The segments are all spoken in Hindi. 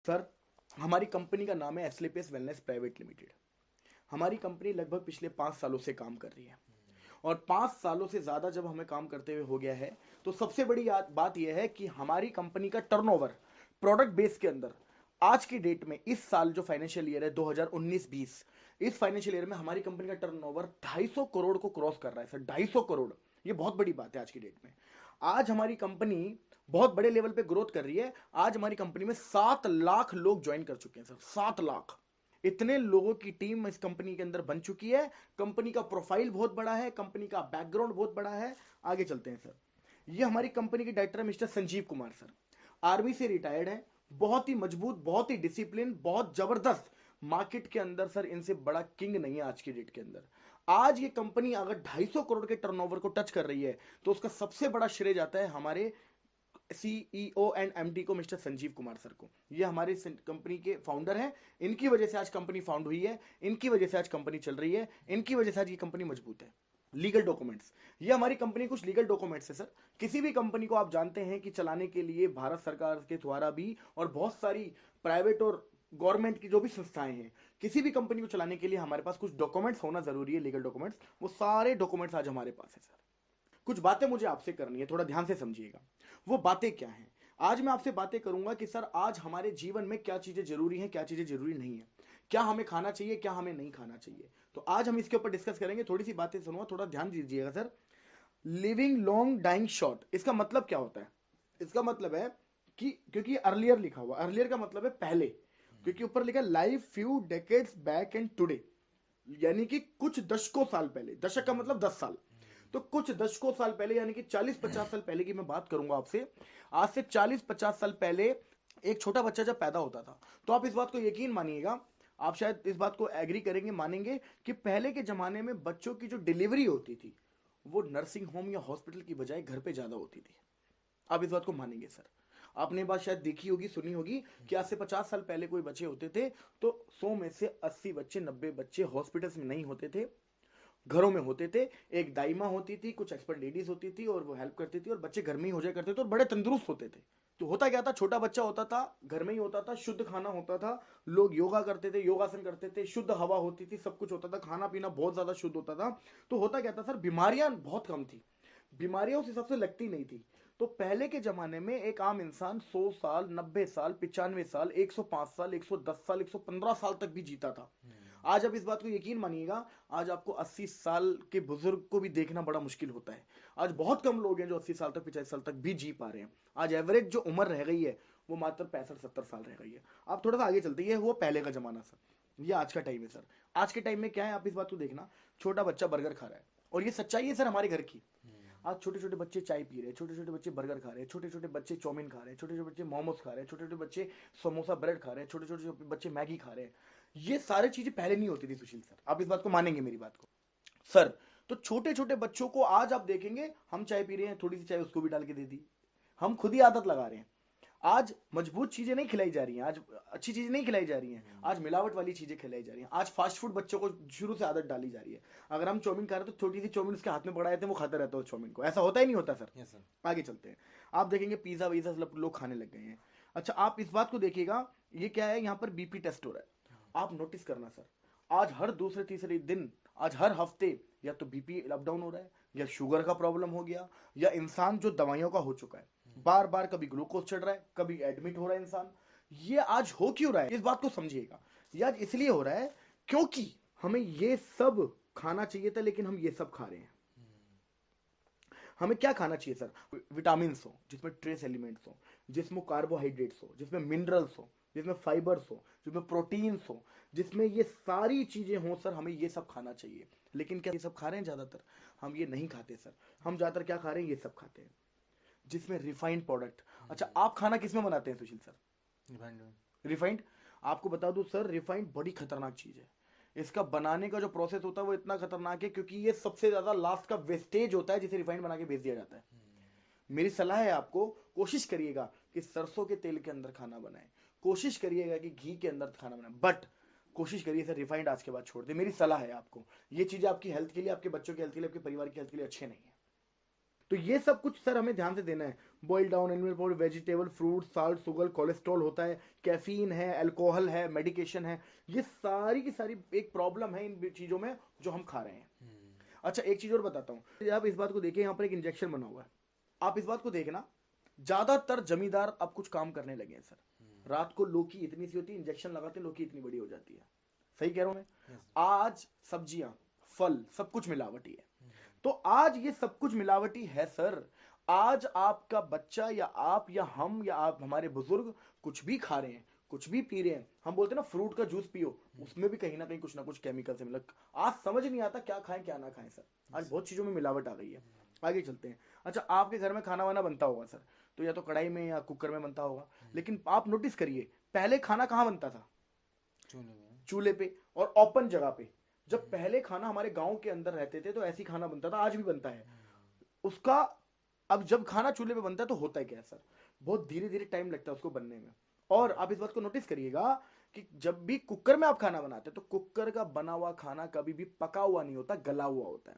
सर, हमारी कंपनी का नाम है एस्क्लेपियस वेलनेस प्राइवेट लिमिटेड। हमारी कंपनी लगभग पिछले 5 सालों से काम कर रही है और 5 सालों से ज़्यादा जब हमें काम करते हुए हो गया है तो सबसे बड़ी बात यह है कि हमारी कंपनी का टर्नओवर प्रोडक्ट बेस के अंदर आज की डेट में इस साल जो फाइनेंशियल ईयर है 2019-20, इस फाइनेंशियल ईयर में हमारी कंपनी का टर्नओवर 250 करोड़ को क्रॉस कर रहा है सर। 250 करोड़, ये बहुत बड़ी बात है आज की डेट में। आज हमारी कंपनी बहुत बड़े लेवल पे ग्रोथ कर रही है। आज हमारी कंपनी में 7 लाख लोग ज्वाइन कर चुके हैं सर। 7 लाख, इतने लोगों की टीम इस कंपनी के अंदर बन चुकी है। कंपनी का प्रोफाइल बहुत बड़ा है, कंपनी का बैकग्राउंड बहुत बड़ा है। आगे चलते हैं सर। ये हमारी कंपनी के डायरेक्टर है mister Sanjeev Kumar sir. Army से रिटायर्ड है, बहुत ही मजबूत, बहुत ही डिसिप्लिन, बहुत जबरदस्त। मार्केट के अंदर सर इनसे बड़ा किंग नहीं है आज की डेट के अंदर। आज ये कंपनी अगर 250 करोड़ के टर्नओवर को टच कर रही है तो उसका सबसे बड़ा श्रेय जाता है हमारे सीईओ एंड एमडी को, मिस्टर संजीव कुमार सर को। ये हमारे कंपनी के फाउंडर हैं। इनकी वजह से आज कंपनी फाउंड हुई है, इनकी वजह से आज कंपनी चल रही है, इनकी वजह से आज ये कंपनी मजबूत है। लीगल डॉक्यूमेंट्स, ये हमारी कंपनी कुछ लीगल डॉक्यूमेंट्स है सर। किसी भी कंपनी को आप जानते हैं कि चलाने के लिए भारत सरकार के द्वारा भी और बहुत सारी प्राइवेट और गवर्नमेंट की जो भी संस्थाएं हैं, किसी भी कंपनी को चलाने के लिए हमारे पास कुछ डॉक्यूमेंट्स होना जरूरी है, लीगल डॉक्यूमेंट्स। वो सारे डॉक्यूमेंट्स आज हमारे पास है सर। कुछ बातें मुझे आपसे करनी है, थोड़ा ध्यान से समझिएगा। वो बातें क्या हैं? आज मैं आपसे बातें करूंगा कि सर आज हमारे जीवन में क्या चीजें जरूरी हैं, क्या चीजें जरूरी नहीं है, क्या हमें खाना चाहिए, क्या हमें नहीं खाना चाहिए। तो आज हम इसके ऊपर डिस्कस करेंगे। थोड़ी सी बातें सुनो, थोड़ा ध्यान दीजिएगा sir. Living long dying short, इसका मतलब क्या होता है? इसका मतलब है कि क्योंकि अर्लियर लिखा हुआ, अर्लियर का मतलब है पहले, क्योंकि ऊपर लिखा है life few decades back and today, यानी कि कुछ दशकों साल पहले। दशक का मतलब 10 साल। तो कुछ दशकों साल पहले यानी कि 40-50 साल पहले की मैं बात करूंगा आपसे। आज से 40-50 साल पहले एक छोटा बच्चा जब पैदा होता था, तो आप इस बात को यकीन मानिएगा, आप शायद इस बात को एग्री करेंगे, मानेंगे कि पहले के जमाने में बच्चों की जो डिलीवरी होती थी वो नर्सिंग होम या हॉस्पिटल की बजाय घर पे ज्यादा होती थी। आप इस बात को मानेंगे सर? आपने ये बात शायद देखी होगी, सुनी होगी कि आज से 50 साल पहले कोई बच्चे होते थे तो 100 में से 80 बच्चे, 90 बच्चे हॉस्पिटल्स में नहीं होते थे, घरों में होते थे। एक दाइमा होती थी, कुछ एक्सपर्ट लेडीज होती थी और वो हेल्प करती थी और बच्चे घर में ही हो जाया करते थे और बड़े तंदुरुस्त होते थे। तो होता क्या था, छोटा बच्चा होता था, घर में ही होता था, शुद्ध खाना होता था, लोग योगा करते थे, योगासन करते थे, शुद्ध हवा होती थी, सब कुछ होता था, खाना पीना बहुत ज्यादा शुद्ध होता था। तो होता क्या था सर, बीमारियां बहुत कम थी, बीमारियां उस हिसाब से लगती नहीं थी। तो पहले के जमाने में एक आम इंसान 100 साल, 90 साल, 95 साल, 105 साल, 110 साल, 115 साल तक भी जीता था। आज आप इस बात को यकीन मानिएगा, आज आपको 80 साल के बुजुर्ग को भी देखना बड़ा मुश्किल होता है। आज बहुत कम लोग हैं जो 80 साल तक, 85 साल तक भी जी पा रहे हैं। आज एवरेज जो उम्र रह गई है वो मात्र 65-70 साल रह गई है। आप थोड़ा सा आगे चलते हैं, वो पहले का जमाना सर, ये आज का टाइम है सर। आज के टाइम में क्या है, आप इस बात को देखना, छोटा बच्चा बर्गर खा रहा है, और ये सच्चाई है सर हमारे घर की। आज छोटे छोटे बच्चे चाय पी रहे हैं, छोटे छोटे बच्चे बर्गर खा रहे हैं, छोटे छोटे बच्चे चाउमीन खा रहे हैं, छोटे छोटे बच्चे मोमोज खा रहे हैं, छोटे छोटे बच्चे समोसा ब्रेड खा रहे हैं, छोटे छोटे बच्चे मैगी खा रहे हैं। ये सारी चीजें पहले नहीं होती थी सुशील सर, आप इस बात को मानेंगे मेरी बात को सर। तो छोटे छोटे बच्चों को आज आप देखेंगे, हम चाय पी रहे हैं, थोड़ी सी चाय उसको भी डाल के दे दी, हम खुद ही आदत लगा रहे हैं। आज मजबूत चीजें नहीं खिलाई जा रही हैं, आज अच्छी चीजें नहीं खिलाई जा रही हैं, आज मिलावट वाली चीजें खिलाई जा रही हैं। आज फास्ट फूड बच्चों को शुरू से आदत डाली जा रही है। अगर हम चाउमीन खा रहे हैं तो छोटी सी चाउमीन उसके हाथ में पड़ा रहता है, वो खाता रहता है चाउमीन को। ऐसा होता ही नहीं होता सर। Yes sir. आगे चलते हैं, आप देखेंगे पिज्जा वीजा सब लोग खाने लग गए हैं। अच्छा, आप इस बात को देखिएगा, ये क्या है, यहाँ पर बीपी टेस्ट हो रहा है। आप नोटिस करना सर, आज हर दूसरे तीसरे दिन, आज हर हफ्ते या तो बीपी अप डाउन हो रहा है, या शुगर का प्रॉब्लम हो गया, या इंसान जो दवाइयों का हो चुका है, बार बार कभी ग्लूकोज चढ़ रहा है, कभी एडमिट हो रहा है इंसान। ये आज हो क्यों रहा है, इस बात को समझिएगा। ये आज इसलिए हो रहा है क्योंकि हमें ये सब खाना चाहिए था लेकिन हम ये सब खा रहे हैं। हमें क्या खाना चाहिए सर? विटामिन हो जिसमें ट्रेस एलिमेंट्स हो, जिसमें कार्बोहाइड्रेट्स हो, जिसमें मिनरल्स हो, जिसमें फाइबर्स हो, जिसमें प्रोटीन्स हो, जिसमें ये सारी चीजें हो सर, हमें ये सब खाना चाहिए। लेकिन क्या ये सब खा रहे हैं? ज्यादातर हम ये नहीं खाते सर। हम ज्यादातर क्या खा रहे हैं? ये सब खाते हैं जिसमें रिफाइंड प्रोडक्ट। अच्छा, आप खाना किस में बनाते हैं सुशील सर? रिफाइंड। आपको बता दूं सर, रिफाइंड बड़ी खतरनाक चीज है। इसका बनाने का जो प्रोसेस होता है वो इतना खतरनाक है क्योंकि ये सबसे ज्यादा लास्ट का वेस्टेज होता है जिसे रिफाइंड बना के भेज दिया जाता है। मेरी सलाह है आपको, कोशिश करिएगा कि सरसों के तेल के अंदर खाना बनाएं, कोशिश करिएगा कि घी के अंदर खाना बनाएं, बट कोशिश करिए सर रिफाइंड आज के बाद छोड़ दे। मेरी सलाह है आपको, ये चीजें आपकी हेल्थ के लिए, आपके बच्चों की हेल्थ के लिए, आपके परिवार की हेल्थ के लिए अच्छे नहीं है। तो ये सब कुछ सर हमें ध्यान से देना है। Boil down animal powder, vegetable, fruit, salt, sugar, cholesterol होता है, कैफीन है, अल्कोहल है, मेडिकेशन है, ये सारी की सारी एक प्रॉब्लम है इन चीजों में जो हम खा रहे हैं। अच्छा एक चीज और बताता हूँ, आप इस बात को देखिए, यहाँ पर एक इंजेक्शन बना हुआ है, आप इस बात को देखना, ज्यादातर जमींदार अब कुछ काम करने लगे हैं सर। रात को लौकी इतनी सी होती है, इंजेक्शन लगाते लौकी इतनी बड़ी हो जाती है। सही कह रहा हूं मैं? आज सब्जियां, फल, सब कुछ मिलावटी है। तो आज ये सब कुछ मिलावटी है सर। आज आपका बच्चा या आप या हम या आप हमारे बुजुर्ग कुछ भी खा रहे हैं, कुछ भी पी रहे हैं, हम बोलते हैं ना फ्रूट का जूस पियो, उसमें भी कहीं ना कहीं कुछ ना कुछ केमिकल से मिला। आज समझ नहीं आता क्या खाएं क्या ना खाएं सर। आज बहुत चीजों में मिलावट आ गई है। आगे चलते हैं। अच्छा आपके घर में खाना वाना बनता होगा सर, तो या तो कढ़ाई में या कुकर में बनता होगा, लेकिन आप नोटिस करिए पहले खाना कहाँ बनता था? चूल्हे पे और ओपन जगह पे। जब पहले खाना हमारे गांव के अंदर रहते थे तो ऐसी खाना बनता था, आज भी बनता है उसका। अब जब खाना चूल्हे पे बनता है तो होता है क्या सर, बहुत धीरे धीरे टाइम लगता है उसको बनने में। और आप इस बात को नोटिस करिएगा कि जब भी कुकर में आप खाना बनाते हैं तो कुकर का बना हुआ खाना कभी भी पका हुआ नहीं होता, गला हुआ होता है।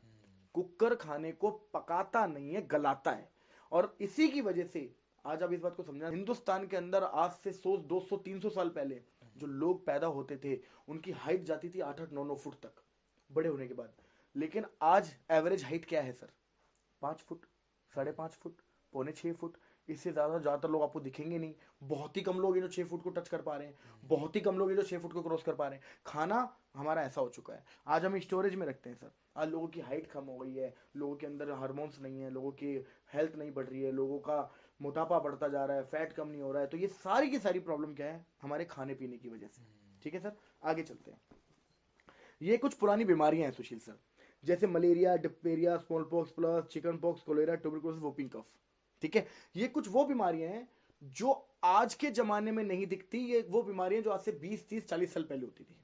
कुकर खाने को पकाता नहीं है, गलाता है। और इसी की वजह से आज आप इस बात को समझना, हिंदुस्तान के अंदर आज से 100, 200, 300 साल पहले जो लोग पैदा होते थे उनकी हाइट जाती थी 8-8, 9-9 फुट तक बड़े होने के बाद। लेकिन आज एवरेज हाइट क्या है सर? 5 foot, 5.5 foot, 5.25 foot. इससे ज्यादातर लोग आपको दिखेंगे नहीं। बहुत ही कम लोग हैं जो 6 फुट को टच कर पा रहे हैं, बहुत ही कम लोग हैं जो 6 फुट को क्रॉस कर पा रहे हैं। खाना हमारा ऐसा हो चुका है, आज हम स्टोरेज में रखते हैं सर। आज लोगों की हाइट कम हो गई है, लोगों के अंदर हार्मोन्स नहीं है, लोगों की हेल्थ नहीं बढ़ रही है, लोगों का मोटापा बढ़ता जा रहा है, फैट कम नहीं हो रहा है। तो ये सारी की सारी प्रॉब्लम क्या है? हमारे खाने पीने की वजह से। ठीक है सर, आगे चलते हैं। ये कुछ पुरानी बीमारियां हैं सुशील सर, जैसे malaria, diphtheria, small pox plus, chicken pox, cholera, tuberculosis, whooping cough. ठीक है, ये कुछ वो बीमारियां हैं जो आज के जमाने में नहीं दिखती। ये वो बीमारियां जो आज से 20, 30, 40 साल पहले होती थी।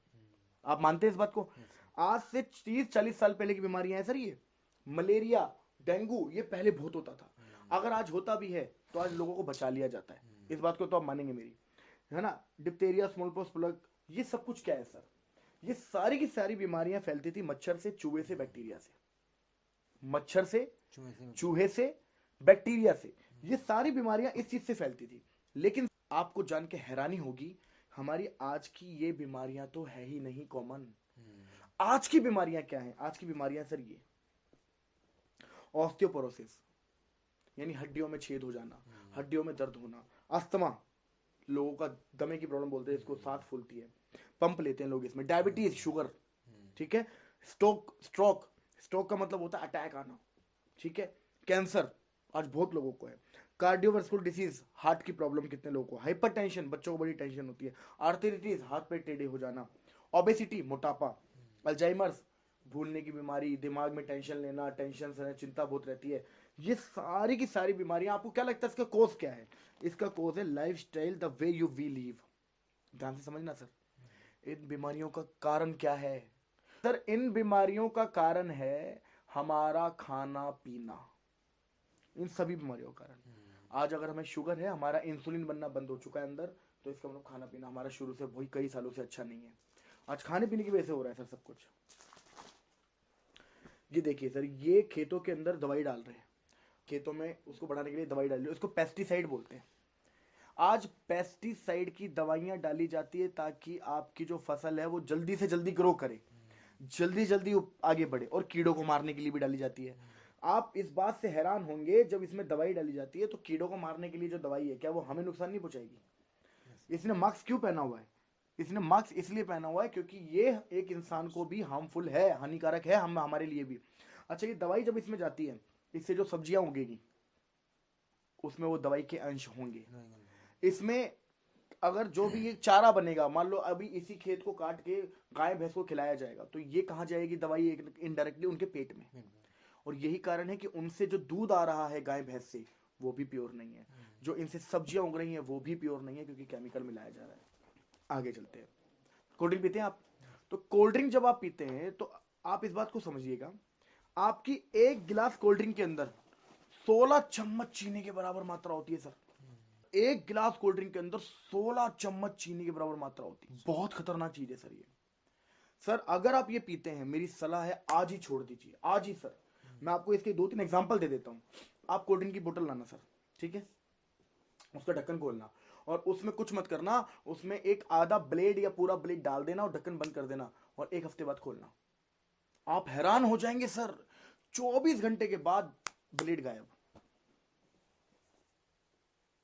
आप मानते हैं इस बात को? आज से 30, 40 साल पहले की बीमारियां हैं सर। ये मलेरिया, डेंगू, ये पहले बहुत होता था। अगर आज होता भी है तो आज लोगों को बचा लिया जाता है। इस बात को तो आप मानेंगे मेरी, है ना? डिप्थीरिया, स्मॉल पॉक्स, प्लग, ये सब कुछ क्या है सर? ये सारी की सारी बीमारियां फैलती थी मच्छर से, चूहे से, बैक्टीरिया से। मच्छर से, चूहे से, बैक्टीरिया से, ये सारी बीमारियां इस चीज से फैलती थी। लेकिन आपको जान के हैरानी होगी, हमारी आज की ये बीमारियां तो है ही नहीं कॉमन। आज की बीमारियां क्या है? आज की बीमारियां सर ये ऑस्टियोपोरोसिस, यानी हड्डियों में छेद हो जाना, हड्डियों में दर्द होना, अस्थमा, लोगों का दमे की प्रॉब्लम बोलते हैं इसको, सांस फूलती है, पंप लेते हैं लोग इसमें, डायबिटीज, शुगर, ठीक है, स्ट्रोक का मतलब होता है अटैक आना, ठीक है, कैंसर आज बहुत लोगों को है, कार्डियोवास्कुलर डिसीज, हार्ट की प्रॉब्लम कितने लोगों को, हाइपरटेंशन, बच्चों को बड़ी टेंशन होती है, आर्थराइटिस, हाथ पैर टेढ़े हो जाना, ओबेसिटी, मोटापा, अल्जाइमर्स, भूलने की बीमारी, दिमाग में टेंशन लेना, टेंशन से चिंता बहुत रहती है। ये सारी की सारी बीमारियां, आपको क्या लगता है इसका कोज क्या है? इसका कोज है lifestyle, the way you we live. ध्यान से समझना सर, इन बीमारियों का कारण क्या है सर? इन बीमारियों का कारण है हमारा खाना पीना। इन सभी बीमारियों का कारण, आज अगर हमें शुगर है, हमारा इंसुलिन बनना बंद हो चुका है अंदर, तो इसका मतलब खाना पीना हमारा शुरू से वही कई सालों से अच्छा नहीं है। आज खाने पीने की वजह से हो रहा है सर सब कुछ। ये देखिए सर, ये खेतों के अंदर दवाई डाल रहे हैं, खेतों में उसको बढ़ाने के लिए दवाई डाल रही है, उसको पेस्टिसाइड बोलते हैं। आज पेस्टिसाइड की दवाइयां डाली जाती है ताकि आपकी जो फसल है वो जल्दी से जल्दी ग्रो करे, जल्दी जल्दी आगे बढ़े, और कीड़ों को मारने के लिए भी डाली जाती है। आप इस बात से हैरान होंगे, जब इसमें दवाई डाली जाती है तो कीड़ों को मारने के लिए जो दवाई है, क्या वो हमें नुकसान नहीं पहुंचाएगी? इसने मास्क क्यों पहना हुआ है? इसने मास्क इसलिए पहना हुआ है क्योंकि ये एक इंसान को भी हार्मफुल है, हानिकारक है, हम हमारे लिए भी। अच्छा, ये दवाई जब इसमें जाती है, इससे जो सब्जियां उगेगी उसमें वो दवाई के अंश होंगे। इसमें अगर जो भी ये चारा बनेगा, मान लो अभी इसी खेत को काट के गाय भैंस को खिलाया जाएगा, तो ये कहाँ जाएगी दवाई? इनडायरेक्टली उनके पेट में। और यही कारण है कि उनसे जो दूध आ रहा है गाय भैंस से, वो भी प्योर नहीं है। जो इनसे सब्जियां उग रही हैं वो भी प्योर नहीं है, क्योंकि केमिकल मिलाया जा रहा है। आगे चलते हैं। कोल्ड ड्रिंक पीते हैं आप? तो कोल्ड ड्रिंक जब आप पीते हैं तो आप इस बात को समझिएगा, आपकी एक गिलास कोल्ड ड्रिंक के अंदर 16 चम्मच चीनी के बराबर मात्रा होती है सर। एक गिलास कोल्ड ड्रिंक के अंदर 16 चम्मच चीनी के बराबर मात्रा होती है। बहुत खतरनाक चीज है सर ये। सर अगर आप ये पीते हैं, मेरी सलाह है आज ही छोड़ दीजिए, आज ही सर। मैं आपको इसके 2-3 एग्जांपल दे देता हूं। आप कोल्ड ड्रिंक की बोतल लाना सर, ठीक है, उसका ढक्कन खोलना और उसमें कुछ मत करना, उसमें एक आधा ब्लेड या पूरा ब्लेड डाल देना और ढक्कन बंद कर देना और 1 हफ्ते बाद खोलना। आप हैरान हो जाएंगे सर, 24 घंटे के बाद ब्लेड गायब।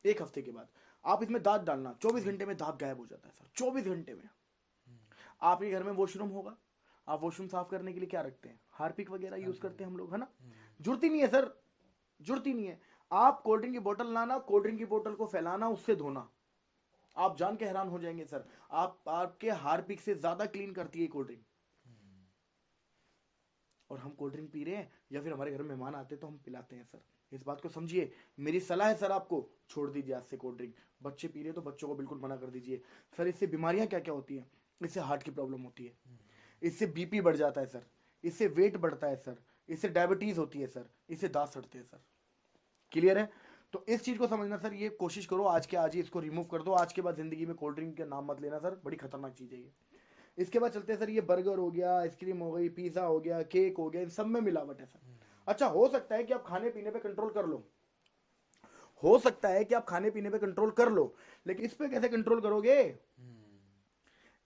1 हफ्ते के बाद आप इसमें दांत डालना, 24 घंटे में दांत गायब हो जाता है सर, 24 घंटे में। आपके घर में वॉशरूम होगा, आप वॉशरूम साफ करने के लिए क्या रखते हैं, हार्पिक वगैरह यूज करते हैं हम लोग, है ना, जरूरत ही नहीं है सर, जरूरत ही नहीं है। आप कोल्ड ड्रिंक की बोतल लाना, कोल्ड ड्रिंक की बोतल को फैलाना, उससे धोना, आप जान के हैरान हो जाएंगे सर, आपके हार्पिक से ज्यादा क्लीन करती है कोल्ड ड्रिंक। और हम कोल्ड ड्रिंक पी रहे हैं या फिर हमारे घर में मेहमान आते हैं तो हम पिलाते हैं सर, इस बात को समझिए। मेरी सलाह है सर आपको, छोड़ दीजिए आज से कोल्ड ड्रिंक। बच्चे पी रहे हैं तो बच्चों को बिल्कुल मना कर दीजिए सर। इससे बीमारियां क्या क्या होती है, इससे हार्ट की प्रॉब्लम होती है, इससे बीपी बढ़ जाता है सर, इससे वेट बढ़ता है सर, इससे डायबिटीज होती है सर, इससे दांत सड़ते हैं सर। क्लियर है? तो इस चीज को समझना सर, ये कोशिश करो आज के आज ही इसको रिमूव कर दो। आज के बाद जिंदगी में कोल्ड ड्रिंक का नाम मत लेना सर, बड़ी खतरनाक चीज है ये। इसके बाद चलते हैं सर, ये बर्गर हो गया, आइसक्रीम हो गई, पिज्जा हो गया, केक हो गया, इन सब में मिलावट है सर। अच्छा, हो सकता है कि आप खाने पीने पे कंट्रोल कर लो, हो सकता है कि आप खाने पीने पे कंट्रोल कर लो, लेकिन इस पे कैसे कंट्रोल करोगे?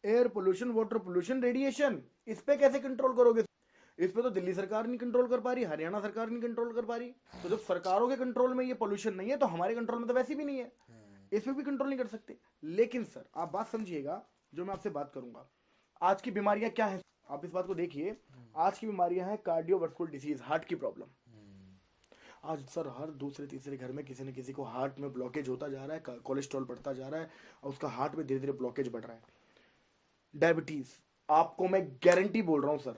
Air pollution, water pollution, radiation, इस पे कैसे कंट्रोल करोगे? इस पे तो दिल्ली सरकार नहीं कंट्रोल कर पा रही, हरियाणा सरकार नहीं कंट्रोल कर पा रही। तो जब सरकारों के कंट्रोल में ये पोल्यूशन नहीं है तो हमारे कंट्रोल में तो वैसे भी नहीं है, इस पे भी कंट्रोल नहीं कर सकते। लेकिन सर आप बात समझिएगा, जो मैं आपसे बात करूंगा, आज की बीमारियां क्या है, आप इस बात को देखिए। आज की बीमारियां हैं कार्डियोवास्कुलर डिसीज, हार्ट की प्रॉब्लम। आज सर हर दूसरे तीसरे घर में किसी न किसी को हार्ट में ब्लॉकेज होता जा रहा है, कोलेस्ट्रॉल बढ़ता जा रहा है और उसका हार्ट में धीरे धीरे ब्लॉकेज बढ़ रहा है। डायबिटीज, आपको मैं गारंटी बोल रहा हूं सर,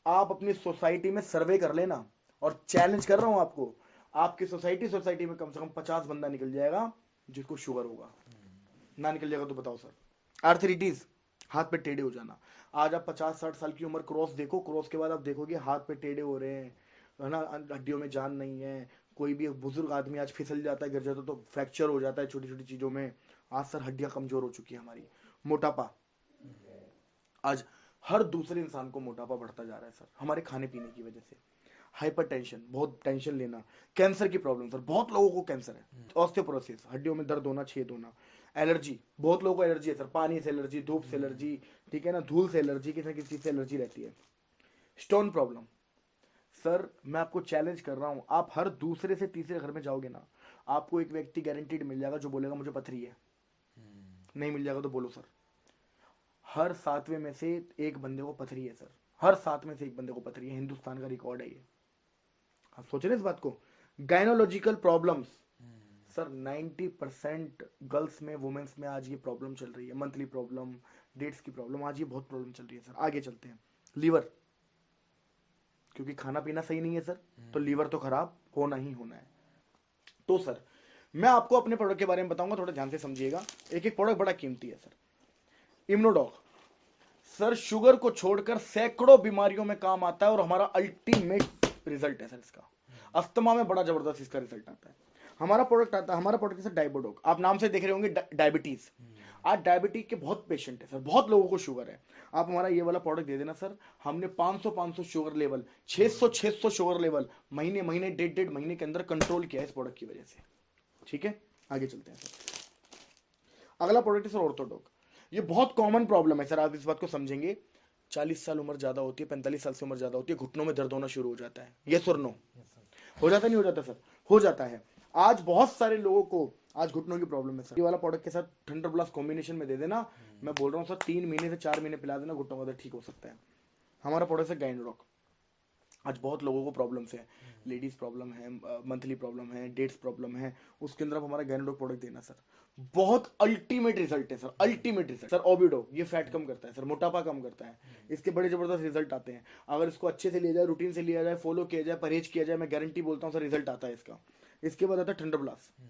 आप अपनी सोसाइटी में सर्वे कर लेना और चैलेंज कर रहा हूं आपको, आपकी सोसाइटी में कम से कम 50 बंदा निकल जाएगा जिसको शुगर होगा। ना निकल जाएगा तो बताओ सर। आर्थराइटिस, हाथ पे टेढ़े हो जाना, आज आप 50-60 साल की उम्र क्रॉस देखो, क्रॉस के बाद आप देखोगे हाथ पे टेढ़े हो रहे हैं, है ना, हड्डियों में जान नहीं है। कोई भी बुजुर्ग आदमी आज फिसल जाता है, गिर जाता है तो फ्रैक्चर हो जाता है छोटी छोटी चीजों में। आज सर हड्डियां कमजोर हो चुकी है हमारी। मोटापा, आज हर दूसरे इंसान को मोटापा बढ़ता जा रहा है सर, हमारे खाने पीने की वजह से। हाइपरटेंशन, बहुत टेंशन लेना। कैंसर की प्रॉब्लम सर, बहुत लोगों को कैंसर है। ऑस्टियोपोरोसिस, हड्डियों में दर्द होना, छेद होना। एलर्जी, बहुत लोगों को एलर्जी है सर, पानी से एलर्जी, धूप से एलर्जी, ठीक है ना, धूल से एलर्जी, किसी न किसी चीज से एलर्जी रहती है। स्टोन प्रॉब्लम, सर मैं आपको चैलेंज कर रहा हूं, आप हर दूसरे से तीसरे घर में जाओगे ना, आपको एक व्यक्ति गारंटीड मिल जाएगा जो बोलेगा मुझे पथरी है। नहीं मिल जाएगा तो बोलो सर, हर 7वें में से एक बंदे को पथरी है सर, हर 7 में से एक बंदे को पथरी है, हिंदुस्तान का रिकॉर्ड है ये। आप सोच रहे इस बात को? गायनोलॉजिकल प्रॉब्लम्स, सर 90% गर्ल्स में, वुमेन्स में आज ये प्रॉब्लम चल रही है। मंथली प्रॉब्लम, डेट्स की प्रॉब्लम, आज ये बहुत प्रॉब्लम चल रही है सर। आगे चलते हैं। लीवर, क्योंकि खाना पीना सही नहीं है सर, तो लीवर तो खराब होना ही होना है। तो सर मैं आपको अपने प्रोडक्ट के बारे में बताऊंगा, थोड़ा ध्यान से समझिएगा। एक एक प्रोडक्ट बड़ा कीमती है सर। इम्यूनोडॉग, सर शुगर को छोड़कर सैकड़ों बीमारियों में काम आता है और हमारा अल्टीमेट रिजल्ट है सर इसका। अस्थमा में बड़ा जबरदस्त इसका रिजल्ट आता है। हमारा प्रोडक्ट आता है, हमारा प्रोडक्ट है सर डायबोडोक। आप नाम से देख रहे होंगे डायबिटीज। आज डायबिटीज के बहुत पेशेंट है सर, बहुत लोगों को शुगर है। आप हमारा ये वाला प्रोडक्ट दे देना सर, हमने 500 शुगर लेवल, 600 शुगर लेवल महीने 1.5 महीने के अंदर कंट्रोल किया है इस प्रोडक्ट की वजह से। ठीक है, आगे चलते हैं सर। अगला प्रोडक्ट है सर ऑर्थोडॉक। ये बहुत कॉमन प्रॉब्लम है सर, आप इस बात को समझेंगे। 40 साल उम्र ज्यादा होती है, 45 साल से उम्र ज्यादा होती है, घुटनों में दर्द होना शुरू हो जाता है। यस और नो? हो जाता नहीं हो जाता सर? हो जाता है। आज बहुत सारे लोगों को आज घुटनों की प्रॉब्लम है सर। ये वाला प्रोडक्ट के साथ थंडर ब्लास्ट कॉम्बिनेशन में दे देना, मैं बोल रहा हूँ सर 3 महीने से 4 महीने पिला देना, घुटनों का दर्द ठीक हो सकता है। हमारा प्रोडक्ट है गाइनोडॉक। आज बहुत लोगों को प्रॉब्लम्स है, लेडीज प्रॉब्लम है, मंथली प्रॉब्लम है, डेट्स प्रॉब्लम है, उसके अंदर आप हमारा गाइनोडॉक प्रोडक्ट देना सर, बहुत अल्टीमेट रिजल्ट है सर, अल्टीमेट रिजल्ट सर। ओबिडो, ये फैट कम करता है सर, मोटापा कम करता है, इसके बड़े जबरदस्त रिजल्ट आते हैं। अगर इसको अच्छे से लिया जाए, रूटीन से लिया जाए, फॉलो किया जाए, परहेज किया जाए, मैं गारंटी बोलता हूँ सर रिजल्ट आता है इसका। इसके बाद आता है थंडर ब्लास्ट।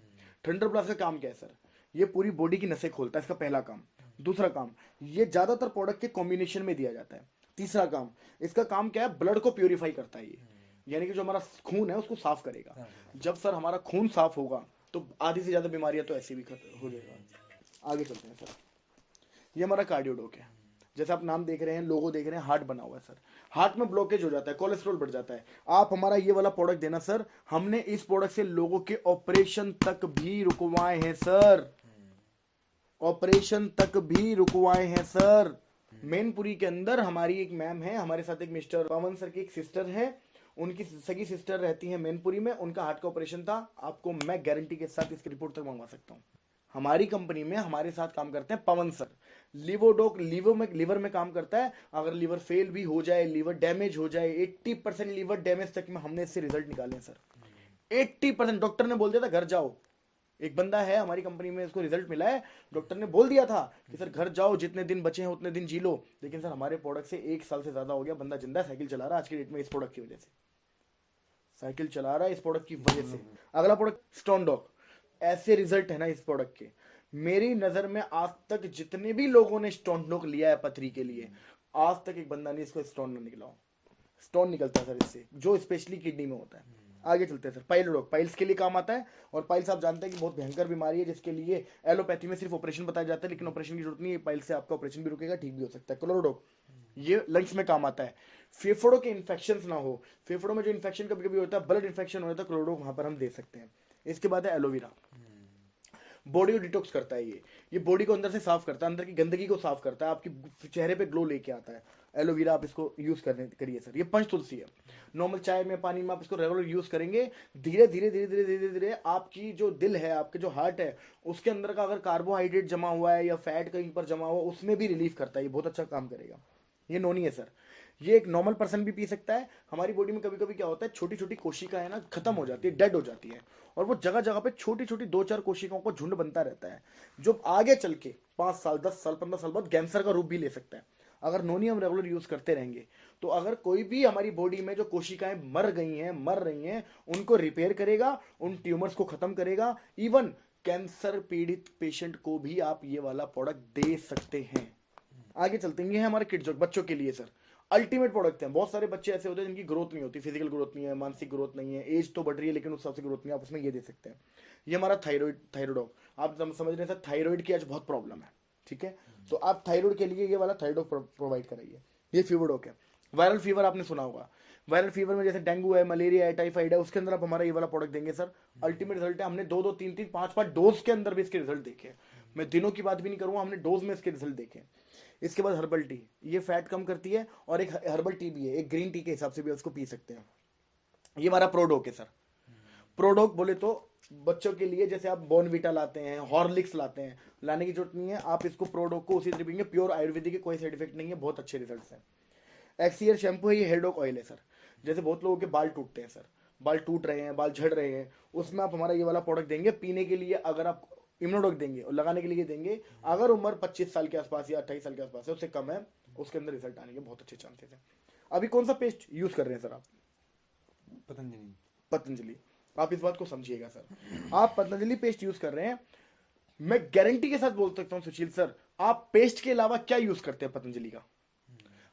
थंडर ब्लास्ट का काम क्या है सर? ये पूरी बॉडी की नसें खोलता है, इसका पहला काम। दूसरा काम, ये ज्यादातर प्रोडक्ट के कॉम्बिनेशन में दिया जाता है। तीसरा काम, इसका काम क्या है? ब्लड को प्यूरिफाई करता है ये, यानी कि जो हमारा खून है उसको साफ करेगा। जब सर हमारा खून साफ होगा तो आधी से ज्यादा बीमारियां तो ऐसे भी खत्म हो जाएगा। आगे चलते हैं सर। ये हमारा कार्डियोडोक है। जैसे आप नाम देख रहे हैं, लोगो देख रहे हैं, हार्ट बना हुआ है सर, हार्ट में ब्लॉकेज हो जाता है, कोलेस्ट्रॉल बढ़ जाता है। आप हमारा ये वाला प्रोडक्ट देना सर, हमने इस प्रोडक्ट से लोगों के ऑपरेशन तक भी रुकवाए हैं सर, ऑपरेशन तक भी रुकवाए हैं सर। मैनपुरी के अंदर हमारी एक मैम है, हमारे साथ एक मिस्टर पवन सर की एक सिस्टर है, उनकी सगी सिस्टर रहती है मैनपुरी में, उनका हार्ट का ऑपरेशन था। आपको मैं गारंटी के साथ इसकी रिपोर्ट तक मंगवा सकता हूँ। हमारी कंपनी में हमारे साथ काम करते हैं पवन सर, लिवोडोक लीवर में काम करता है। अगर लीवर फेल भी हो जाए, लीवर डैमेज हो जाए, 80% लीवर डैमेज तक में हमने इससे रिजल्ट निकाले सर। 80% डॉक्टर ने बोल दिया था घर जाओ। एक बंदा है हमारी कंपनी में, इसको रिजल्ट मिला है, डॉक्टर ने बोल दिया था कि सर घर जाओ, जितने दिन बचे हैं उतने दिन जी लो। लेकिन सर हमारे प्रोडक्ट से 1 साल से ज्यादा हो गया, बंदा जिंदा साइकिल चला रहा है आज की डेट में, इस प्रोडक्ट की वजह से साइकिल चला रहा है, इस प्रोडक्ट की वजह से। अगला प्रोडक्ट स्टोन डॉग, ऐसे रिजल्ट है ना इस प्रोडक्ट के। मेरी नजर में आज तक जितने भी लोगों ने स्टोन डॉग लिया है पथरी के लिए, आज तक एक बंदा नहीं इसको स्टोन ना निकला हो। स्टोन निकलता है सर इससे, जो स्पेशली किडनी में होता है। आगे चलते हैं सर, पाइलोडॉग पाइल्स के लिए काम आता है। और पाइल्स आप जानते हैं कि बहुत भयंकर बीमारी है, जिसके लिए एलोपैथी में सिर्फ ऑपरेशन बताया जाता है, लेकिन ऑपरेशन की जरूरत नहीं है। पाइल्स से आपका ऑपरेशन भी रुकेगा, ठीक भी हो सकता है। क्लोरोडॉग, ये लंग्स में काम आता है, फेफड़ों के इन्फेक्शन ना हो, फेफड़ों में जो इन्फेक्शन कभी कभी होता है, ब्लड इन्फेक्शन होता है, क्लोरोडॉग वहां पर हम दे सकते हैं। इसके बाद है एलोवेरा, बॉडी को डिटॉक्स करता है। ये बॉडी को अंदर से साफ करता है, अंदर की गंदगी को साफ करता है, आपकी चेहरे पे ग्लो लेके आता है। एलोवेरा आप इसको यूज करिए सर। ये पंच तुलसी है, नॉर्मल चाय में पानी में आप इसको रेगुलर यूज करेंगे, धीरे धीरे धीरे धीरे धीरे धीरे आपकी जो दिल है, आपके जो हार्ट है, उसके अंदर का अगर कार्बोहाइड्रेट जमा हुआ है या फैट कहीं पर जमा हुआ, उसमें भी रिलीफ करता है। ये बहुत अच्छा काम करेगा। ये नोनी है सर, ये एक नॉर्मल पर्सन भी पी सकता है। हमारी बॉडी में कभी कभी क्या होता है, छोटी छोटी कोशिकाएं है ना खत्म हो जाती है, डेड हो जाती है, और वो जगह जगह पे छोटी छोटी 2-4 कोशिकाओं को झुंड बनता रहता है, जो आगे चल के 5 साल 10 साल 15 साल बाद कैंसर का रूप भी ले सकता है। अगर नोनी हम रेगुलर यूज करते रहेंगे, तो अगर कोई भी हमारी बॉडी में जो कोशिकाएं मर रही हैं, उनको रिपेयर करेगा, उन ट्यूमर्स को खत्म करेगा। इवन कैंसर पीड़ित पेशेंट को भी आप ये वाला प्रोडक्ट दे सकते हैं। आगे चलते हैं, ये है हमारे किड्स, बच्चों के लिए सर अल्टीमेट प्रोडक्ट है। बहुत सारे बच्चे ऐसे होते हैं जिनकी ग्रोथ नहीं होती, फिजिकल ग्रोथ नहीं है, मानसिक ग्रोथ नहीं है, एज तो बढ़ रही है लेकिन उस हिसाब से ग्रोथ नहीं है, आप उसमें ये दे सकते हैं। ये हमारा थायराइड, आप समझ रहे हैं सर, थायराइड की आज बहुत प्रॉब्लम है, ठीक है, तो आप थायराइड के लिए ये वाला थायराइड प्रोवाइड कराइए। ये फीवरडॉक है। वायरल फीवर आपने सुना होगा, वायरल फीवर में जैसे डेंगू है, मलेरिया है, टाइफाइड है, उसके अंदर आप हमारा ये वाला प्रोडक्ट देंगे सर, अल्टीमेट रिजल्ट है। हमने 2-2 3-3 5-5 डोज के अंदर भी इसके रिजल्ट देखे। मैं दिनों की बात भी नहीं करूंगा, हमने डोज में इसके रिजल्ट देखे। इसके बाद हर्बल टी, ये फैट कम करती है, और एक हर्बल टी भी है, एक ग्रीन टी के हिसाब से भी उसको पी सकते हैं। ये हमारा प्रोडोक है सर। प्रोडोक बोले तो बच्चों के लिए जैसे आप बॉर्नविटा लाते हैं, हॉर्लिक्स लाते हैं, लाने की जरूरत नहीं है, आप इसको प्रोडोक को उसी तरह पिएंगे, प्योर आयुर्वेदिक है, कोई साइड इफेक्ट नहीं है, बहुत अच्छे रिजल्ट्स हैं। एक्सीयर शैम्पू है, ये हेयरडॉक ऑयल है सर। जैसे बहुत लोगों के बाल टूटते हैं सर, बाल टूट रहे हैं, बाल झड़ रहे हैं, उसमें आप हमारा ये वाला प्रोडक्ट देंगे पीने के लिए। अगर आप इम्यूनोडॉक देंगे और लगाने के लिए देंगे, अगर उम्र 25 साल के आसपास या 28 साल के आसपास है, उससे कम है, उसके अंदर रिजल्ट आने के बहुत अच्छे चांसेस हैं। अभी कौन सा पेस्ट यूज कर रहे हैं सर आप? पतंजलि। आप इस बात को समझिएगा सर, आप पतंजलि पेस्ट यूज कर रहे हैं, मैं गारंटी के साथ बोल सकता हूं सुशील सर, आप पेस्ट के अलावा क्या यूज करते हैं पतंजलि का?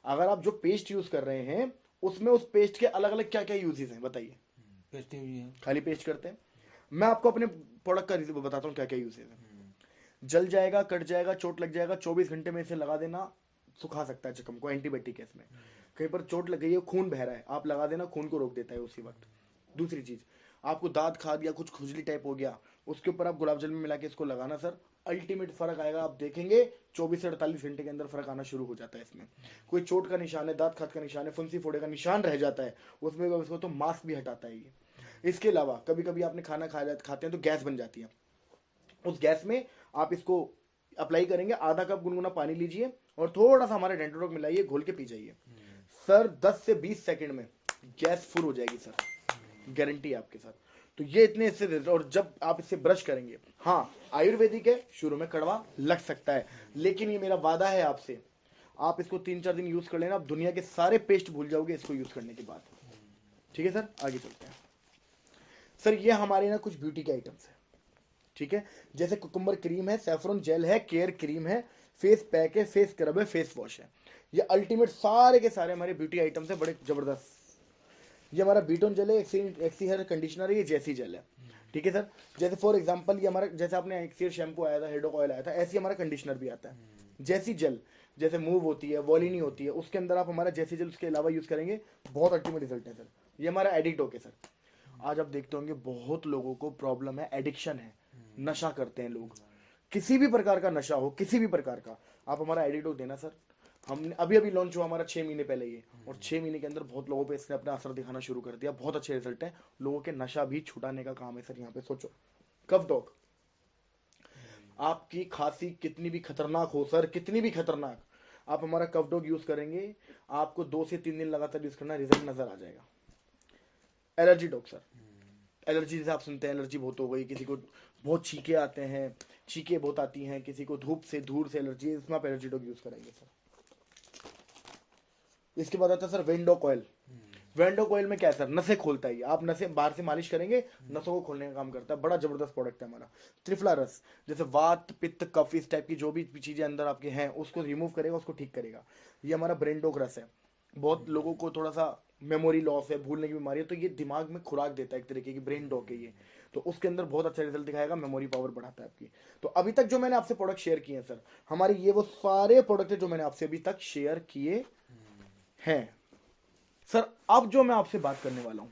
अगर आप जो पेस्ट यूज कर रहे हैं, उसमें उस पेस्ट के अलग अलग क्या क्या यूजेस हैं बताइए? पेस्ट है, खाली पेस्ट करते हैं। मैं आपको अपने प्रोडक्ट का रिव्यू बताता हूँ क्या क्या यूजेस है। जल जाएगा, कट जाएगा, चोट लग जाएगा, 24 घंटे में इसे लगा देना, सुखा सकता है जख्म को, एंटीबायोटिक है इसमें। कहीं पर चोट लग गई है, खून बह रहा है, आप लगा देना, खून को रोक देता है उसी वक्त। दूसरी चीज, आपको दांत खाद या कुछ खुजली टाइप हो गया, उसके ऊपर आप गुलाब जल में मिला के इसको लगाना सर, अल्टीमेट फर्क आएगा। आप देखेंगे 24 से 48 घंटे के अंदर फर्क आना शुरू हो जाता है इसमें। कोई चोट का निशान है, दांत खाद का निशान है, फुंसी फोड़े का निशान रह जाता है, उसमें उसको तो मास्क भी हटाता है ये। इसके अलावा कभी कभी आपने खाना खाते हैं तो गैस बन जाती है, उस गैस में आप इसको अप्लाई करेंगे, आधा कप गुनगुना पानी लीजिए और थोड़ा सा हमारा डेंटोडॉक मिलाइए, घोल के पी जाइए सर, 10 से 20 सेकंड में गैस फुल हो जाएगी सर, गारंटी है आपके साथ। तो ये इतने इससे, और जब आप इससे ब्रश करेंगे, हाँ आयुर्वेदिक है, शुरू में कड़वा लग सकता है, लेकिन ये मेरा वादा है आपसे, आप इसको 3-4 दिन यूज कर लेना, आप दुनिया के सारे पेस्ट भूल जाओगे इसको यूज करने के बाद। ठीक है सर, आगे चलते हैं सर। ये हमारे ना कुछ ब्यूटी के आइटम्स है, ठीक है, जैसे कुकुम्बर क्रीम है, सैफरन जेल है, केयर क्रीम है, फेस पैक है, फेस स्क्रब है, फेस वॉश है। ये अल्टीमेट सारे के सारे हमारे ब्यूटी आइटम्स है, बड़े जबरदस्त। ये हमारा बीटोन जेल है, एक्सी हेयर कंडीशनर है, ये जैसी जेल है, ठीक है सर। जैसे फॉर एग्जांपल ये हमारा, जैसे आपने एक्सी शैम्पू आया था, हेयरडॉक ऑयल आया था, ऐसे हमारा कंडीशनर भी आता है, जैसी जेल। जैसे मूव होती है, वॉलिनी होती है, उसके अंदर आप हमारा जैसे जेल उसके अलावा यूज करेंगे, बहुत अल्टीमेट रिजल्ट है सर। ये हमारा एडिक्ट है सर। आज आप देखते होंगे बहुत लोगों को प्रॉब्लम है, एडिक्शन है, नशा करते हैं लोग, किसी भी प्रकार का नशा हो, किसी भी प्रकार का, आप हमारा एडिक्ट देना सर। हमने अभी अभी लॉन्च हुआ हमारा 6 महीने पहले ये, और 6 महीने के अंदर बहुत लोगों पे इसने अपना असर दिखाना शुरू कर दिया, बहुत अच्छे रिजल्ट है, लोगों के नशा भी छुड़ाने का काम है सर। यहाँ पे सोचो, कफ डॉग, आपकी खांसी कितनी भी खतरनाक हो सर, कितनी भी खतरनाक, आप हमारा कफ डॉग यूज करेंगे, आपको 2 से 3 दिन लगातार यूज करना, रिजल्ट नजर आ जाएगा। एलर्जी डॉग सर, एलर्जी जैसे आप सुनते हैं एलर्जी बहुत हो गई, किसी को बहुत छींके आते हैं, छींके बहुत आती हैं, किसी को धूप से धूल से एलर्जी है, इसमें आप एलर्जी डॉग यूज करेंगे सर। इसके बाद आता है sir vendor coil. Vendor coil में क्या है सर, नसें खोलता है, आप नसें बाहर से मालिश करेंगे, नसों को खोलने का काम करता है, बड़ा जबरदस्त प्रोडक्ट है हमारा। त्रिफला रस, जैसे वात पित्त कफ इस टाइप की जो भी चीजें अंदर आपके हैं उसको रिमूव करेगा, उसको ठीक करेगा। ये हमारा ब्रेनडोक रस है, बहुत लोगों को थोड़ा सा मेमोरी लॉस है, भूलने की बीमारी है, तो ये दिमाग में खुराक देता है, एक तरीके की ब्रेन डॉक है ये, तो उसके अंदर बहुत अच्छा रिजल्ट दिखाएगा, मेमोरी पावर बढ़ाता है आपकी। तो अभी तक जो मैंने आपसे प्रोडक्ट शेयर किए हैं सर, हमारी ये वो सारे प्रोडक्ट है जो मैंने आपसे अभी तक शेयर किए हैं सर। अब जो मैं आपसे बात करने वाला हूं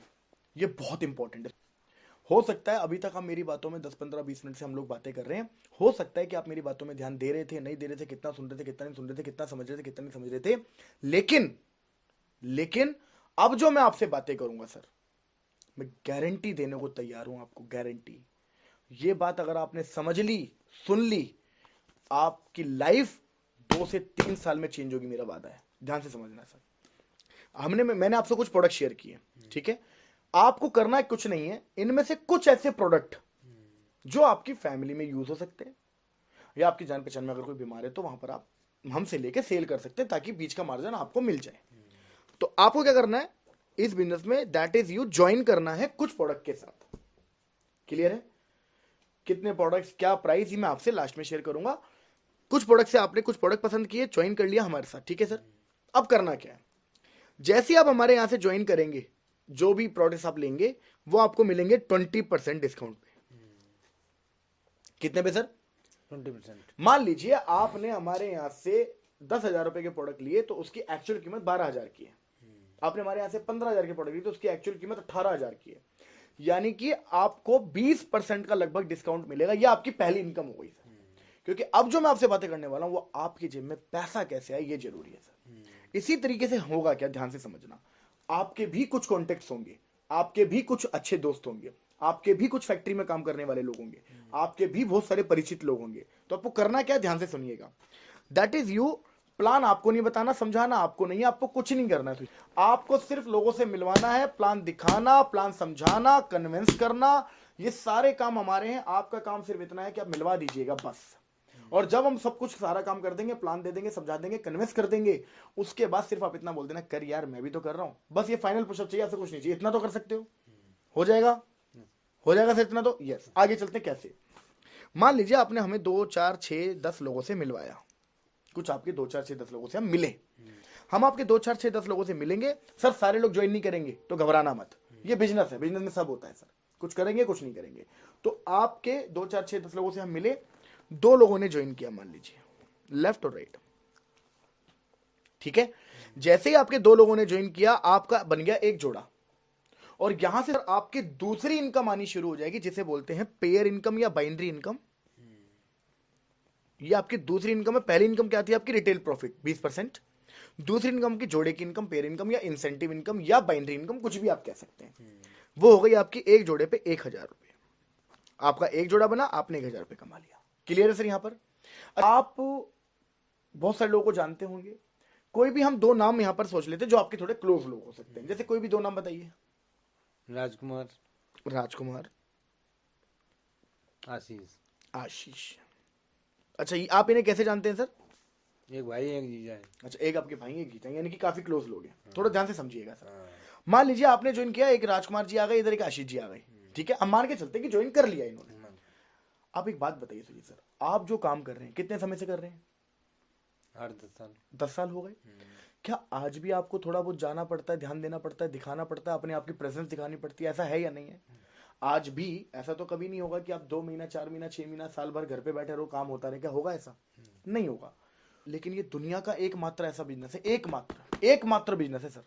ये बहुत इंपॉर्टेंट है। हो सकता है अभी तक आप मेरी बातों में 10 15 20 मिनट से हम लोग बातें कर रहे हैं, हो सकता है कि आप मेरी बातों में ध्यान दे रहे थे, नहीं दे रहे थे, कितना सुन रहे थे, कितना नहीं सुन रहे थे, कितना समझ रहे थे, कितना नहीं समझ रहे थे, लेकिन अब जो मैं आपसे बातें करूंगा सर, मैं गारंटी देने को तैयार हूं आपको, गारंटी। ये बात अगर आपने समझ ली, सुन ली, आपकी लाइफ 2 से 3 साल में चेंज होगी, मेरा वादा है। ध्यान से समझना सर। मैंने आपसे कुछ प्रोडक्ट शेयर किए, ठीक है, आपको करना कुछ नहीं है, इनमें से कुछ ऐसे प्रोडक्ट जो आपकी फैमिली में यूज हो सकते हैं, या आपकी जान पहचान में अगर कोई बीमार है तो वहां पर आप हमसे लेके सेल कर सकते हैं, ताकि बीच का मार्जिन आपको मिल जाए। तो आपको क्या करना है इस बिजनेस में, दैट इज यू ज्वाइन करना है कुछ प्रोडक्ट के साथ। क्लियर है? कितने प्रोडक्ट्स, क्या प्राइस, ये मैं आपसे लास्ट में शेयर करूंगा। कुछ प्रोडक्ट से आपने कुछ प्रोडक्ट पसंद किए, ज्वाइन कर लिया हमारे साथ, ठीक है सर। अब करना क्या है, जैसे आप हमारे यहां से ज्वाइन करेंगे, जो भी प्रोडक्ट्स आप लेंगे वो आपको मिलेंगे 20% डिस्काउंट पे। कितने पे सर? 20%। मान लीजिए आपने हमारे यहां से 10,000 रुपए के प्रोडक्ट लिए तो उसकी एक्चुअल कीमत 12,000 की है। आपने हमारे यहां से 15,000 के प्रोडक्ट लिए तो उसकी एक्चुअल कीमत 18,000 की है। यानी कि आपको 20% का लगभग डिस्काउंट मिलेगा। यह आपकी पहली इनकम हो गई सर। क्योंकि अब जो मैं आपसे बातें करने वाला हूं वो आपकी जेब में पैसा कैसे आए ये जरूरी है सर। इसी तरीके से होगा क्या, ध्यान से समझना, आपके भी कुछ कॉन्टेक्ट्स होंगे, आपके भी कुछ अच्छे दोस्त होंगे, आपके भी कुछ फैक्ट्री में काम करने वाले लोग होंगे, आपके भी बहुत सारे परिचित लोग होंगे। तो आपको करना क्या है, ध्यान से सुनिएगा। दैट इज यू, प्लान आपको नहीं बताना, समझाना आपको नहीं है, आपको कुछ नहीं करना है, आपको सिर्फ लोगों से मिलवाना है, प्लान दिखाना, प्लान समझाना, कन्विंस करना, ये सारे काम हमारे हैं। आपका काम सिर्फ इतना है कि आप मिलवा दीजिएगा बस। और जब हम सब कुछ सारा काम कर देंगे, प्लान दे देंगे, समझा देंगे, कन्विंस कर देंगे, उसके बाद सिर्फ आप इतना बोल देना, कर यार मैं भी तो कर रहा हूं, बस ये फाइनल पुशअप चाहिए, आपसे कुछ नहीं चाहिए, इतना तो कर सकते हो जाएगा, हो जाएगा सर इतना तो। यस, आगे चलते हैं कैसे। मान लीजिए आपने हमें 2 4 6 10 लोगों से मिलवाया, कुछ आपके 2 4 6 10 लोगों से हम मिले, हम आपके 2 4 6 10 लोगों से मिलेंगे सर। सारे लोग ज्वाइन नहीं करेंगे तो घबराना मत, ये बिजनेस है, बिजनेस में सब होता है सर, कुछ करेंगे कुछ नहीं करेंगे। तो आपके 2 4 6 10 लोगों से हम मिले, 2 लोगों ने ज्वाइन किया, मान लीजिए लेफ्ट और राइट, ठीक है। जैसे ही आपके 2 लोगों ने ज्वाइन किया, आपका बन गया एक जोड़ा, और यहां से आपकी दूसरी इनकम आनी शुरू हो जाएगी, जिसे बोलते हैं पेयर इनकम या बाइनरी इनकम। ये आपकी दूसरी इनकम है। पहली इनकम क्या थी आपकी, रिटेल प्रॉफिट 20%, दूसरी इनकम की जोड़े की इनकम, पेयर इनकम या इंसेंटिव इनकम या बाइनरी इनकम, कुछ भी आप कह सकते हैं। वो हो गई आपकी एक जोड़े पे 1,000 रुपए। आपका एक जोड़ा बना, आपने 1,000 रुपए कमा लिया। क्लियर है सर? यहां पर आप बहुत सारे लोगों को जानते होंगे, कोई भी हम 2 नाम यहां पर सोच लेते जो आपके थोड़े क्लोज लोग हो सकते हैं। जैसे कोई भी 2 नाम बताइए। राजकुमार, राजकुमार, आशीष। आशीष। अच्छा, आप इन्हें कैसे जानते हैं सर? एक भाई एक जीजा है। अच्छा, एक आपके भाई एक गीता, यानी कि काफी क्लोज लोग हैं। थोड़ा ध्यान से समझिएगा सर। मान लीजिए आपने ज्वाइन किया, एक राजकुमार जी आ गए, इधर एक आशीष जी आ गए, ठीक है। हम मान के चलते हैं कि ज्वाइन कर लिया इन्होंने। आप एक बात बताइए सुनिए सर, आप जो काम कर रहे हैं कितने समय से कर रहे हैं? 8-10 साल। 10 साल हो गए। क्या आज भी आपको थोड़ा बहुत जाना पड़ता है, ध्यान देना पड़ता है, दिखाना पड़ता है, अपने आप की प्रेजेंस दिखानी पड़ती है, ऐसा है या नहीं है? आज भी ऐसा तो कभी नहीं होगा कि आप 2 महीना 4 महीना 6 महीना साल भर घर पे बैठे रहो, काम होता रहे, क्या होगा? ऐसा नहीं होगा। लेकिन ये दुनिया का एकमात्र ऐसा बिजनेस है, एकमात्र बिजनेस है सर।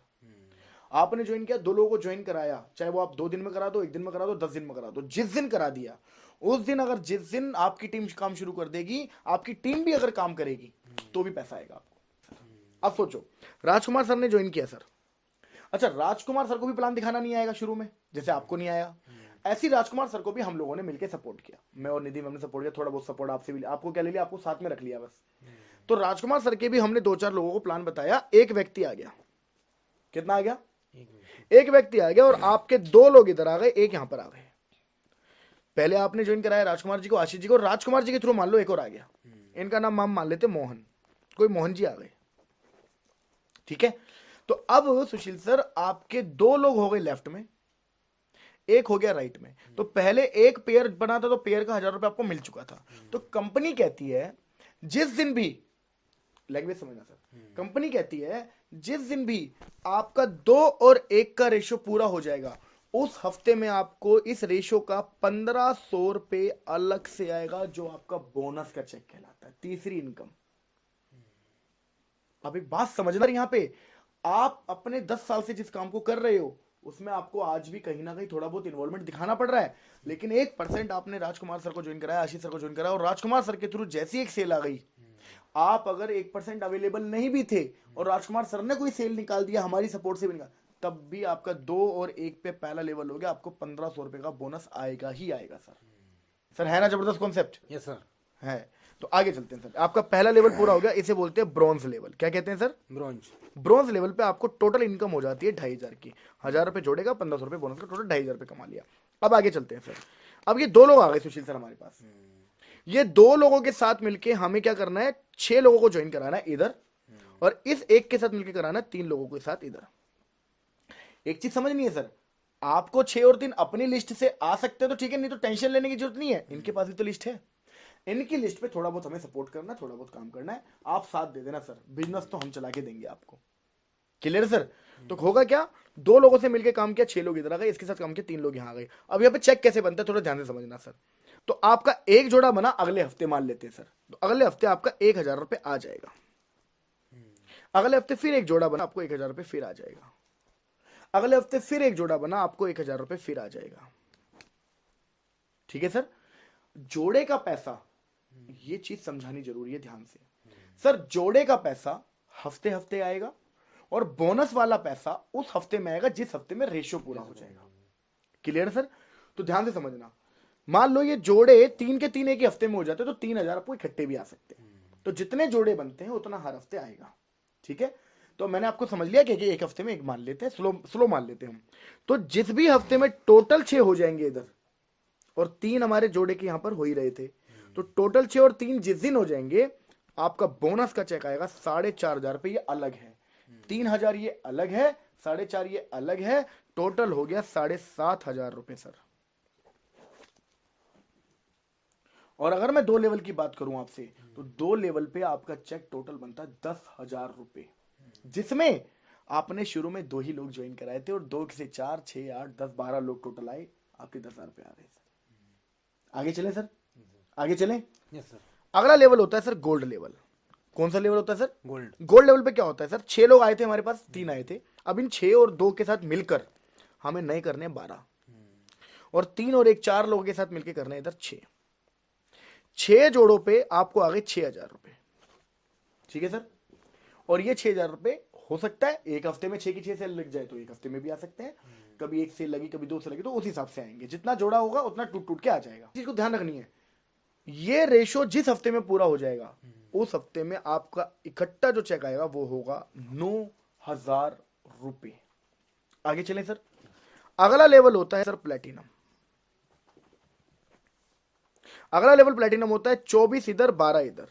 आपने ज्वाइन किया, 2 लोगों को ज्वाइन कराया, चाहे वो आप 2 दिन में करा दो, 1 दिन में करा दो, 10 दिन में करा दो, जिस दिन करा दिया उस दिन, अगर जिस दिन आपकी टीम काम शुरू कर देगी, आपकी टीम भी अगर काम करेगी तो भी पैसा आएगा आपको। अब सोचो, राजकुमार सर ने ज्वाइन किया सर, अच्छा राजकुमार सर को भी प्लान दिखाना नहीं आएगा शुरू में, जैसे आपको नहीं आया, ऐसी राजकुमार सर को भी हम लोगों ने मिलकर सपोर्ट किया, मैं और निधि मैम ने सपोर्ट किया, थोड़ा बहुत सपोर्ट आपसे भी लिया, आपको क्या ले लिया, आपको साथ में रख लिया बस। तो राजकुमार सर के भी हमने 2-4 लोगों को प्लान बताया, एक व्यक्ति आ गया, कितना आ गया, एक व्यक्ति आ गया, और आपके 2 लोग इधर आ गए, एक यहां पर आ गए। पहले आपने ज्वाइन कराया राजकुमार जी को, आशीष जी को, राजकुमार जी के थ्रू मान लो एक और आ गया, इनका नाम हम मान लेते मोहन, कोई मोहन जी आ गए, ठीक है। तो अब सुशील सर आपके 2 लोग हो गए लेफ्ट में, एक हो गया राइट में। तो पहले एक पेयर बना था, तो पेयर का 1000 रुपए आपको मिल चुका था। तो कंपनी कहती है जिस दिन भी, लैंग्वेज समझना सर, कंपनी कहती है जिस दिन भी आपका 2 और 1 का रेशियो पूरा हो जाएगा, उस हफ्ते में आपको इस रेशियो का 1500 रुपए अलग से आएगा, जो आपका बोनस का चेक कहलाता है, तीसरी इनकम। अब एक बात समझना, यहां पे आप अपने 10 साल से जिस काम को कर रहे हो उसमें आपको आज भी कहीं ना कहीं थोड़ा बहुत इन्वॉल्वमेंट दिखाना पड़ रहा है, लेकिन 1% आपने राजकुमार सर को ज्वाइन कराया, आशीष सर को ज्वाइन कराया, और राजकुमार सर के थ्रू जैसी एक सेल आ गई, आप अगर 1% अवेलेबल नहीं भी थे और राजकुमार सर ने कोई सेल निकाल दिया, हमारी सपोर्ट से भी निकाल, तब भी आपका 2 और 1 पे पहला लेवल हो गया, आपको 1500 रुपए का बोनस आएगा ही आएगा सर। सर है ना जबरदस्त कॉन्सेप्ट? यस सर है। तो आगे चलते हैं सर, आपका पहला लेवल पूरा हो गया, इसे बोलते हैं ब्रॉन्ज लेवल। क्या कहते हैं सर? ब्रॉन्ज। ब्रॉन्ज लेवल पे आपको टोटल इनकम हो जाती है 2500 की, 1000 रुपए जोड़ेगा, 1500 रुपए बोनस का, टोटल 2500 रुपए कमा लिया। अब आगे चलते हैं सर, अब ये 2 लोग आ गए सुशील सर हमारे पास, ये 2 लोगों के साथ मिलके हमें क्या करना है, 6 लोगों को ज्वाइन कराना है इधर, और इस एक के साथ मिलकर कराना है 3 लोगों के साथ इधर। एक चीज समझनी है सर, आपको 6 और 3 अपनी लिस्ट से आ सकते हैं तो ठीक है, नहीं तो टेंशन लेने की जरूरत नहीं है, इनके पास भी तो लिस्ट है, इनकी लिस्ट पे थोड़ा बहुत हमें सपोर्ट करना है, थोड़ा बहुत काम करना है, आप साथ दे देना सर, बिजनेस तो हम चला के देंगे आपको। Clear sir? तो होगा क्या, 2 लोगों से मिलकर काम किया, 6 लोग इधर आ गए, इसके साथ काम किया, 3 लोग यहां आ गए। अब यहाँ पे चेक कैसे बनता है थोड़ा ध्यान से समझना सर। तो आपका एक जोड़ा बना अगले हफ्ते, मान लेते हैं सर, तो अगले हफ्ते आपका 1000 रुपए आ जाएगा, अगले हफ्ते फिर एक जोड़ा बना, आपको 1000 रुपए फिर आ जाएगा, अगले हफ्ते फिर एक जोड़ा बना, आपको 1000 रुपए फिर आ जाएगा। ठीक है सर? जोड़े का पैसा, ये चीज समझानी जरूरी है ध्यान से सर, जोड़े का पैसा हफ्ते हफ्ते आएगा, और बोनस वाला पैसा उस हफ्ते में आएगा जिस हफ्ते में रेशियो पूरा हो जाएगा। Clear sir? तो ध्यान से समझना, मान लो ये जोड़े 3 के 3 एक ही हफ्ते में हो जाते हैं, तो 3000 आपको इकट्ठे भी आ सकते हैं, तो जितने जोड़े बनते हैं उतना हर हफ्ते आएगा। ठीक है? तो मैंने आपको समझ लिया कि एक हफ्ते में एक मान लेते हैं, स्लो मान लेते हैं हम। तो जिस भी हफ्ते में टोटल 6 हो जाएंगे इधर, और 3 हमारे जोड़े के यहां पर हो ही रहे थे, तो टोटल 6 और 3 जिस दिन हो जाएंगे, आपका बोनस का चेक आएगा 4500 रुपए, ये अलग है, 3000 ये अलग है, 4500 ये अलग है, टोटल हो गया 7500 रुपए सर। और अगर मैं 2 लेवल की बात करूं आपसे, तो 2 लेवल पे आपका चेक टोटल बनता है 10,000 रुपए, जिसमें आपने शुरू में 2 ही लोग ज्वाइन कराए थे, और 2 से 4, 6, 8, 10, 12 लोग टोटल आए, आपके 10,000 रुपए आ रहे सर। आगे चले सर, आगे चलें। Yes sir. अगला लेवल होता है सर गोल्ड लेवल। कौन सा लेवल होता है सर? गोल्ड। गोल्ड लेवल पे क्या होता है सर, 6 लोग आए थे हमारे पास, 3 आए थे, अब इन 6 और 2 के साथ मिलकर हमें नए करने 12, और 3 और 1 4 लोगों के साथ मिलकर करने इधर 6 जोड़ों पे आपको आ गए 6000 रुपए। ठीक है सर? और ये 6000 रुपए हो सकता है एक हफ्ते में 6 की 6 सेल लग जाए तो एक हफ्ते में भी आ सकते हैं, कभी एक सेल लगी, कभी 2 सेल लगी, तो उस हिसाब से आएंगे, जितना जोड़ा होगा उतना टूट टूट के आ जाएगा। चीज को ध्यान रखनी है, ये रेशो जिस हफ्ते में पूरा हो जाएगा, उस हफ्ते में आपका इकट्ठा जो चेक आएगा वो होगा 9000 रुपए। आगे चलें सर, अगला लेवल होता है सर प्लेटिनम। अगला लेवल प्लेटिनम होता है 24 इधर 12 इधर,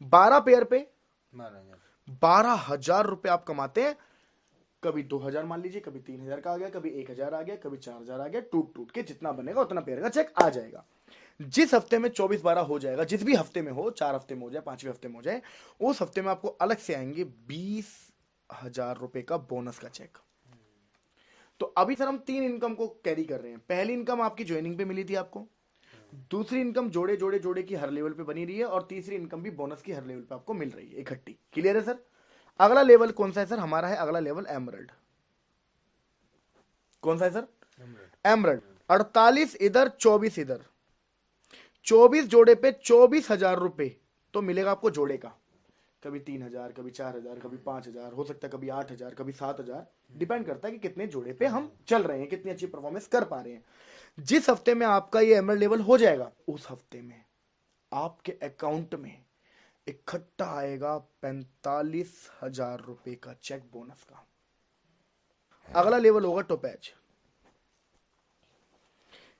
12 पेयर पे 12,000 रुपए आप कमाते हैं। कभी 2000 मान लीजिए, कभी 3000 का आ गया, कभी 1000 आ गया, कभी 4000 आ गया, टूट टूट के जितना बनेगा उतना पेयर का चेक आ जाएगा। जिस हफ्ते में 24-12 हो जाएगा, जिस भी हफ्ते में हो, 4 हफ्ते में हो जाए, 5वें हफ्ते में हो जाए, उस हफ्ते में आपको अलग से आएंगे 20,000 रुपए का बोनस का चेक। तो अभी सर हम 3 इनकम को कैरी कर रहे हैं। पहली इनकम आपकी ज्वाइनिंग पे मिली थी आपको, दूसरी इनकम जोड़े जोड़े जोड़े की हर लेवल पे बनी रही है, और तीसरी इनकम भी बोनस की हर लेवल पे आपको मिल रही है इकट्ठी। क्लियर है सर? अगला लेवल कौन सा है सर? हमारा है अगला लेवल एमरल्ड। कौन सा है सर? एमरल्ड। 48 इधर 24 इधर, 24 जोड़े पे 24,000 रुपए तो मिलेगा आपको जोड़े का। कभी 3,000, कभी 4,000, कभी 5,000, हो सकता है कभी 8,000, कभी 7,000, डिपेंड करता है कि कितने जोड़े पे हम चल रहे हैं, कितनी अच्छी परफॉर्मेंस कर पा रहे हैं। जिस हफ्ते में आपका ये एमरल्ड लेवल हो जाएगा, उस हफ्ते में आपके अकाउंट में इकट्ठा आएगा 45,000 रुपए का चेक बोनस का। अगला लेवल होगा टोपैज।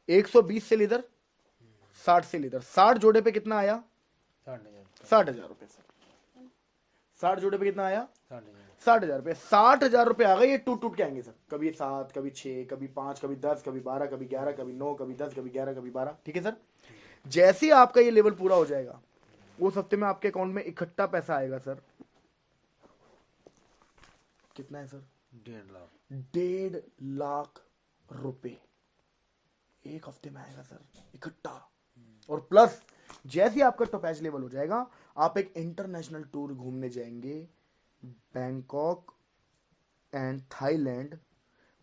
120 से लीडर, 60 से लीडर। 60 जोड़े पे कितना आया? 60,000 रुपए सर। 60 जोड़े पे कितना आया? 60,000 रुपए। 60,000 रुपए आ गए, ये टूट टूट के आएंगे सर। कभी 7, कभी 6, कभी 5, कभी 10, कभी 12, कभी 11, कभी 9, कभी 10, कभी 11, कभी 12। ठीक है सर? जैसे ही आपका ये लेवल पूरा हो जाएगा, उस हफ्ते में आपके अकाउंट में इकट्ठा पैसा आएगा सर। कितना है सर? 1.5 लाख। 1.5 लाख रुपए एक हफ्ते में आएगा सर इकट्ठा। और प्लस जैसे ही आपका टोपैज लेवल हो जाएगा, आप एक इंटरनेशनल टूर घूमने जाएंगे, Bangkok and Thailand.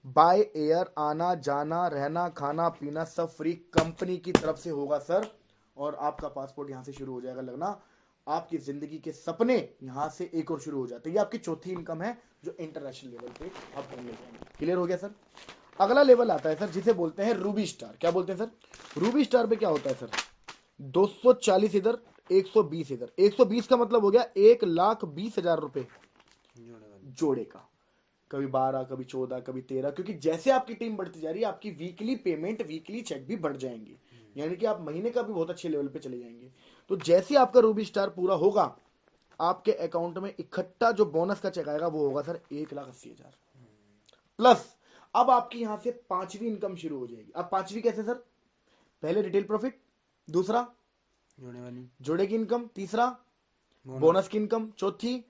By air, आना जाना रहना खाना पीना सब फ्री, कंपनी की तरफ से होगा सर। और आपका पासपोर्ट यहां से शुरू हो जाएगा लगना। आपकी जिंदगी के सपने यहां से एक और शुरू हो जाते हैं। ये आपकी चौथी इनकम है जो इंटरनेशनल लेवल पे आप घूमने जाएंगे। क्लियर हो गया सर? अगला लेवल आता है सर जिसे बोलते हैं रूबी स्टार। क्या बोलते हैं सर? रूबी स्टार पे क्या होता है सर? 240 इधर, 120 इधर। 120 का मतलब हो गया 1,20,000 रुपए जोड़े का। कभी 12, कभी 14, कभी 13, क्योंकि जैसे आपकी टीम बढ़ती जा रही है, आपकी वीकली पेमेंट, वीकली चेक भी बढ़ जाएंगे, यानी कि आप महीने का भी बहुत अच्छे लेवल पे चले जाएंगे। तो जैसे आपका रूबी स्टार पूरा होगा, आपके अकाउंट में इकट्ठा जो बोनस का चेक आएगा वो होगा सर 1,80,000 प्लस। अब आपकी यहां से पांचवी इनकम शुरू हो जाएगी। अब पांचवी कैसे सर? पहले रिटेल प्रॉफिट, दूसरा जोड़े की इनकम, तीसरा बोनस की इनकम, चौथी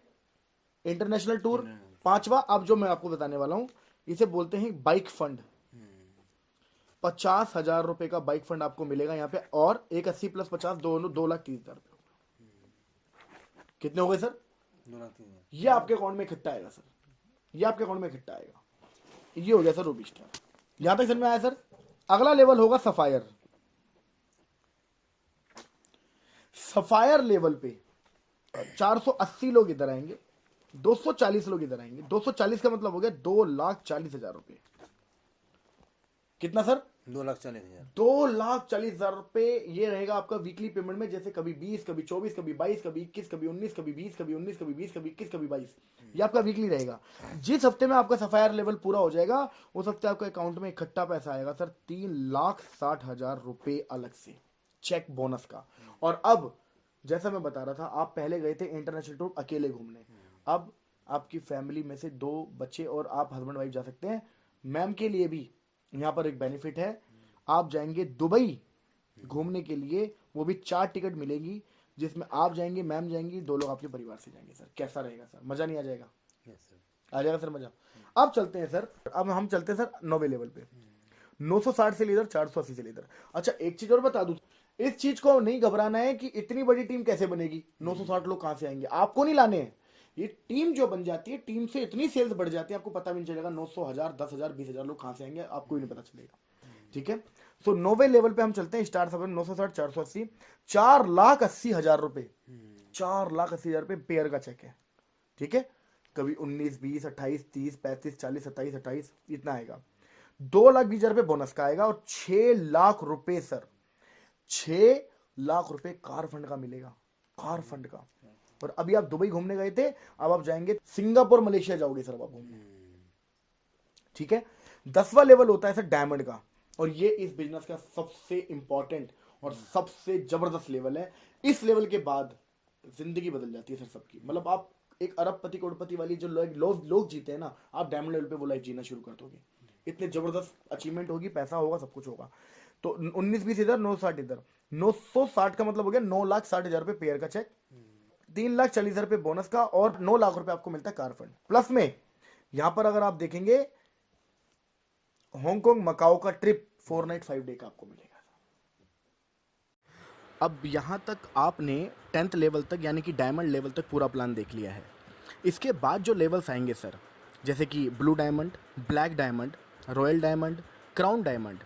इंटरनेशनल टूर, पांचवा अब जो मैं आपको बताने वाला हूं इसे बोलते हैं बाइक फंड। 50,000 रुपए का बाइक फंड आपको मिलेगा यहाँ पे। और 180 प्लस 50 दोनों 2,30,000 रुपए। कितने हो गए सर? 2,30,000। ये आपके अकाउंट में इकट्ठा आएगा सर। ये आपके अकाउंट में इकट्ठा आएगा। ये हो गया सर रूबी स्टार। यहां तक समझ में आया सर? अगला लेवल होगा सफायर। सफायर लेवल पे 480 लोग इधर आएंगे, 240 लोग इधर आएंगे। 240 का मतलब हो गया 2,40,000 रुपए। कितना सर? 2,40,000। 2,40,000 रुपए ये रहेगा आपका वीकली पेमेंट में। जैसे कभी 20, कभी 24, कभी 22, कभी 21, कभी 19, कभी 20, कभी 19, कभी 20, कभी 21, कभी 22। ये आपका वीकली रहेगा। जिस हफ्ते में आपका सफायर लेवल पूरा हो जाएगा, उस हफ्ते आपके अकाउंट में इकट्ठा पैसा आएगा सर 3,60,000 रुपए अलग से चेक बोनस का। और अब जैसा मैं बता रहा था, आप पहले गए थे इंटरनेशनल टूर अकेले घूमने, अब आपकी फैमिली में से 2 बच्चे और आप हस्बैंड वाइफ जा सकते हैं। मैम के लिए भी यहाँ पर एक बेनिफिट है, आप जाएंगे दुबई घूमने के लिए, वो भी 4 टिकट मिलेगी, जिसमें आप जाएंगे, मैम जाएंगी, 2 लोग आपके परिवार से जाएंगे सर। कैसा रहेगा सर? मजा नहीं आ जाएगा? आ जाएगा सर मजा। अब चलते हैं सर, अब हम चलते हैं सर 9वें लेवल पे। 960 से लीडर, 480 से लीडर। अच्छा एक चीज और बता दूं, इस चीज को नहीं घबराना है कि इतनी बड़ी टीम कैसे बनेगी, 960 लोग कहां से आएंगे, आपको नहीं लाने हैं। ये टीम जो बन जाती है, टीम से इतनी सेल्स बढ़ जाती है, आपको पता भी नहीं चलेगा 900, 1,000, 10,000, 20,000 लोग कहां से आएंगे, आपको ही नहीं पता चलेगा। ठीक है? सो 9वें लेवल पे हम चलते हैं। स्टार सब 960, 480, 4,80,000 रुपए। 4,80,000 रुपए पेयर का चेक है। ठीक है? कभी 19, 20, 28, 30, 35, 40, 27, 28 इतना आएगा। 2,20,000 रुपए बोनस का आएगा। और 6 लाख रुपए सर, 6 लाख रुपए कार फंड का मिलेगा, कार फंड का। और अभी आप दुबई घूमने गए थे, अब आप जाएंगे सिंगापुर, मलेशिया जाओगे सर आप घूमने। ठीक है? 10वां लेवल होता है सर डायमंड का, और ये इस बिजनेस का सबसे इंपॉर्टेंट और सबसे जबरदस्त लेवल है। इस लेवल के बाद जिंदगी बदल जाती है सर सबकी। मतलब आप एक अरबपति करोड़पति वाली जो लोग जीते हैं ना, आप डायमंड लेवल पे वो लाइफ जीना शुरू कर दोगे। इतने जबरदस्त अचीवमेंट होगी, पैसा होगा, सब कुछ होगा। तो 19-20 इधर, 960 इधर। 960 का मतलब हो गया 9,60,000 रुपए पेयर का चेक, 3,40,000 रुपए बोनस का, और 9 लाख रुपए आपको मिलता है कार फंड। प्लस में यहां पर अगर आप देखेंगे, हांगकांग मकाओ का ट्रिप 4 नाइट 5 डे का आपको मिलेगा। अब यहाँ तक आपने 10th लेवल तक यानी कि डायमंड लेवल तक पूरा प्लान देख लिया है। इसके बाद जो लेवल्स आएंगे सर, जैसे कि blue diamond, black diamond, royal diamond, crown diamond,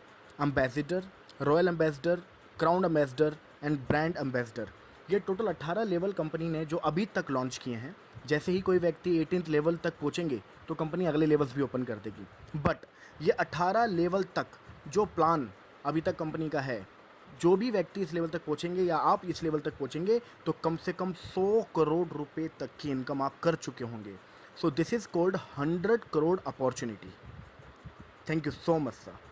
ambassador, royal ambassador, crown ambassador and brand ambassador, ये टोटल 18 लेवल कंपनी ने जो अभी तक लॉन्च किए हैं। जैसे ही कोई व्यक्ति 18th लेवल तक पहुँचेंगे तो कंपनी अगले लेवल्स भी ओपन कर देगी। बट ये 18 लेवल तक जो प्लान अभी तक कंपनी का है, जो भी व्यक्ति इस लेवल तक पहुंचेंगे या आप इस लेवल तक पहुंचेंगे तो कम से कम 100 करोड़ रुपए तक की इनकम आप कर चुके होंगे। So this is called 100 crore opportunity. Thank you so much sir.